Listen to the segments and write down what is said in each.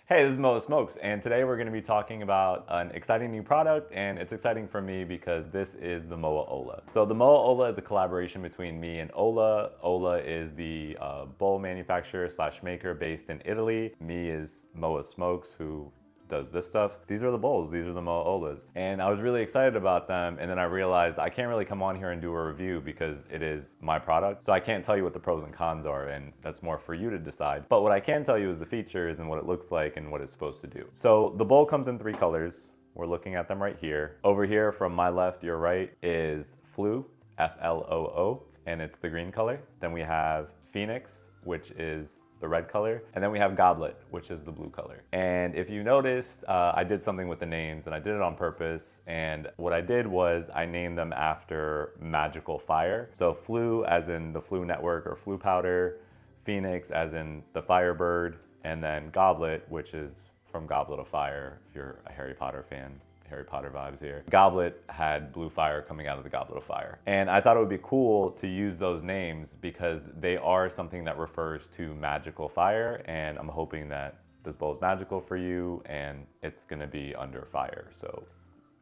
Hey, this is Moa Smokes, and today we're going to be talking about an exciting new product, and it's exciting for me because this is the Moa Olla. So the Moa Olla is a collaboration between me and Olla. Olla is the bowl manufacturer slash maker based in Italy. Me is Moa Smokes, who does this stuff. These are the bowls, these are the Moa Ollas. And I was really excited about them, and then I realized I can't really come on here and do a review because it is my product. So I can't tell you what the pros and cons are, and that's more for you to decide. But what I can tell you is the features and what it looks like and what it's supposed to do. So the bowl comes in 3 colors. We're looking at them right here. Over here from my left, your right, is Floo, F-L-O-O, and it's the green color. Then we have Phoenix, which is the red color, and then we have Goblet, which is the blue color. And if you noticed, I did something with the names, and I did it on purpose, and what I did was I named them after magical fire. So Floo as in the Floo network or Floo powder, Phoenix as in the Firebird, and then Goblet, which is from Goblet of Fire, if you're a Harry Potter fan. Harry Potter vibes here. Goblet had blue fire coming out of the Goblet of Fire. And I thought it would be cool to use those names because they are something that refers to magical fire, and I'm hoping that this bowl is magical for you and it's gonna be under fire, so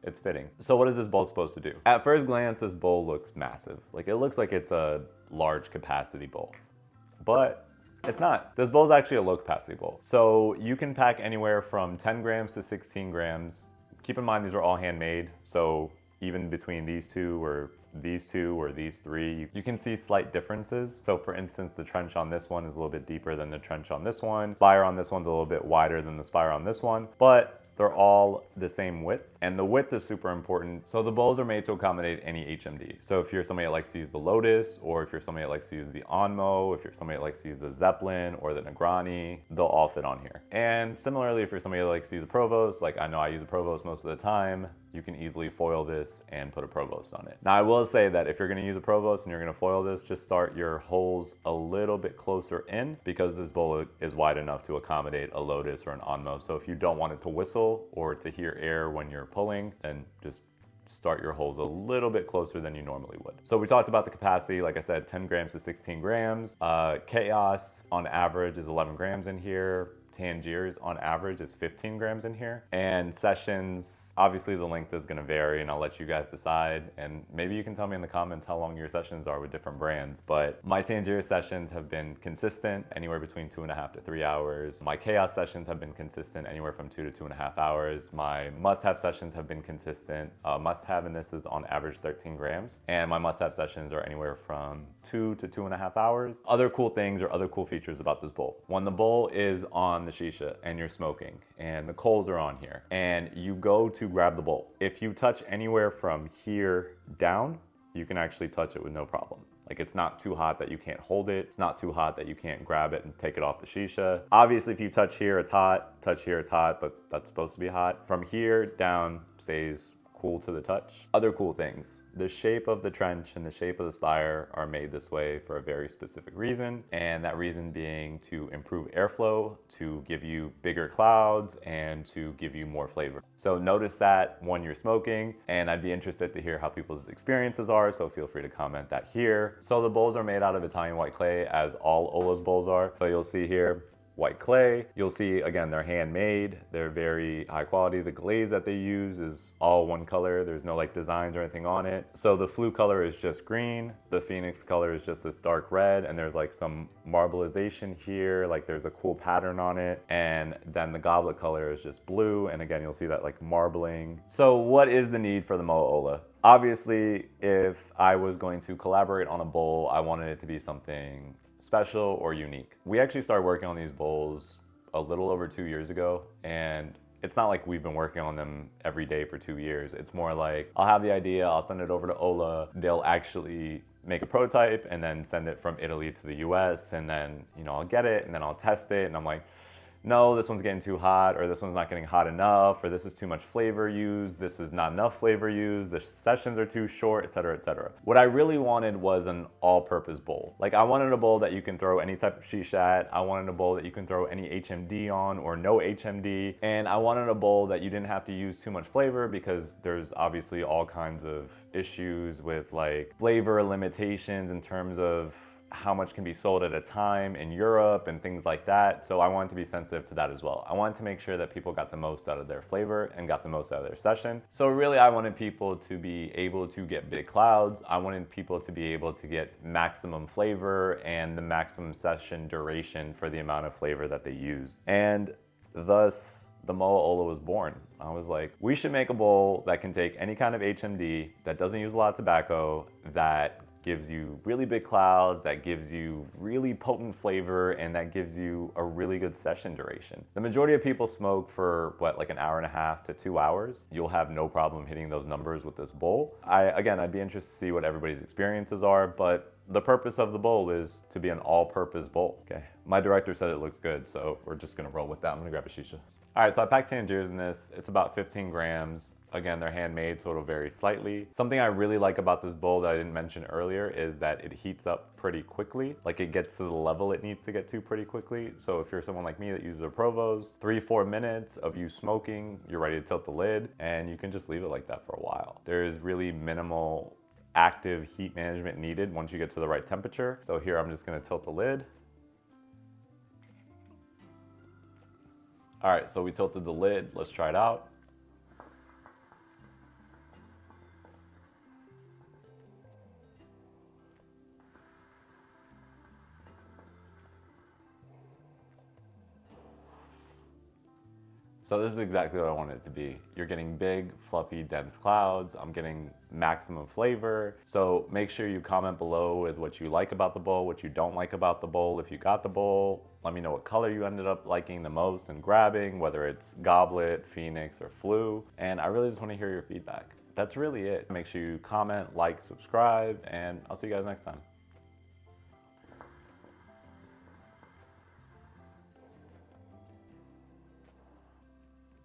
it's fitting. So what is this bowl supposed to do? At first glance, this bowl looks massive. Like, it looks like it's a large capacity bowl, but it's not. This bowl is actually a low capacity bowl. So you can pack anywhere from 10 grams to 16 grams. Keep in mind, these are all handmade, so even between these two or these 3, you can see slight differences. So for instance, the trench on this one is a little bit deeper than the trench on this one. Spire on this one's a little bit wider than the spire on this one, but they're all the same width, and the width is super important. So the bowls are made to accommodate any HMD. So if you're somebody that likes to use the Lotus, or if you're somebody that likes to use the Onmo, if you're somebody that likes to use the Zeppelin or the Negrani, they'll all fit on here. And similarly, if you're somebody that likes to use a Provost, like I know I use a Provost most of the time, you can easily foil this and put a Provost on it. Now I will say that if you're gonna use a Provost and you're gonna foil this, just start your holes a little bit closer in because this bowl is wide enough to accommodate a Lotus or an Onmo. So if you don't want it to whistle or to hear air when you're pulling, then just start your holes a little bit closer than you normally would. So we talked about the capacity, like I said, 10 grams to 16 grams. Chaos on average is 11 grams in here. Tangiers on average is 15 grams in here. And sessions, obviously the length is gonna vary, and I'll let you guys decide. And maybe you can tell me in the comments how long your sessions are with different brands. But my Tangier sessions have been consistent, anywhere between 2.5 to 3 hours. My Chaos sessions have been consistent, anywhere from 2 to 2.5 hours. My MustHave sessions have been consistent. MustHave in this is on average 13 grams. And my MustHave sessions are anywhere from 2 to 2.5 hours. Other cool things or other cool features about this bowl. When the bowl is on the shisha and you're smoking and the coals are on here and you go to grab the bowl, if you touch anywhere from here down, you can actually touch it with no problem. Like, it's not too hot that you can't hold it. It's not too hot that you can't grab it and take it off the shisha. Obviously, if you touch here, it's hot. Touch here, it's hot, but that's supposed to be hot. From here down stays cool to the touch. Other cool things. The shape of the trench and the shape of the spire are made this way for a very specific reason, and that reason being to improve airflow, to give you bigger clouds, and to give you more flavor. So notice that when you're smoking, and I'd be interested to hear how people's experiences are, so feel free to comment that here. So the bowls are made out of Italian white clay, as all Olla's bowls are. So you'll see here, white clay. You'll see, again, they're handmade. They're very high quality. The glaze that they use is all one color. There's no like designs or anything on it. So the Floo color is just green. The Phoenix color is just this dark red, and there's like some marbleization here. Like, there's a cool pattern on it. And then the Goblet color is just blue. And again, you'll see that like marbling. So what is the need for the Moa Olla? Obviously, if I was going to collaborate on a bowl, I wanted it to be something special or unique. We actually started working on these bowls a little over 2 years ago, and it's not like we've been working on them every day for 2 years. It's more like I'll have the idea, I'll send it over to Olla, they'll actually make a prototype and then send it from Italy to the US, and then, you know, I'll get it and then I'll test it, and I'm like, no, this one's getting too hot, or this one's not getting hot enough, or this is too much flavor used, this is not enough flavor used, the sessions are too short, etc., etc. What I really wanted was an all-purpose bowl. Like, I wanted a bowl that you can throw any type of shisha at, I wanted a bowl that you can throw any HMD on or no HMD, and I wanted a bowl that you didn't have to use too much flavor because there's obviously all kinds of issues with like flavor limitations in terms of how much can be sold at a time in Europe and things like that. So I wanted to be sensitive to that as well. I wanted to make sure that people got the most out of their flavor and got the most out of their session. So really I wanted people to be able to get big clouds. I wanted people to be able to get maximum flavor and the maximum session duration for the amount of flavor that they used. And thus the Moa Olla was born. I was like, we should make a bowl that can take any kind of HMD, that doesn't use a lot of tobacco, that gives you really big clouds, that gives you really potent flavor, and that gives you a really good session duration. The majority of people smoke for what, like an hour and a half to 2 hours. You'll have no problem hitting those numbers with this bowl. Again, I'd be interested to see what everybody's experiences are, but the purpose of the bowl is to be an all-purpose bowl. Okay, my director said it looks good, so we're just gonna roll with that. I'm gonna grab a shisha. All right, so I packed Tangiers in this. It's about 15 grams. Again, they're handmade, so it'll vary slightly. Something I really like about this bowl that I didn't mention earlier is that it heats up pretty quickly. Like, it gets to the level it needs to get to pretty quickly. So if you're someone like me that uses a Provost, 3-4 minutes of you smoking, you're ready to tilt the lid, and you can just leave it like that for a while. There is really minimal active heat management needed once you get to the right temperature. So here I'm just gonna tilt the lid. All right, so we tilted the lid. Let's try it out. So this is exactly what I wanted it to be. You're getting big, fluffy, dense clouds. I'm getting maximum flavor. So make sure you comment below with what you like about the bowl, what you don't like about the bowl. If you got the bowl, let me know what color you ended up liking the most and grabbing, whether it's Goblet, Phoenix, or Flu. And I really just want to hear your feedback. That's really it. Make sure you comment, like, subscribe, and I'll see you guys next time.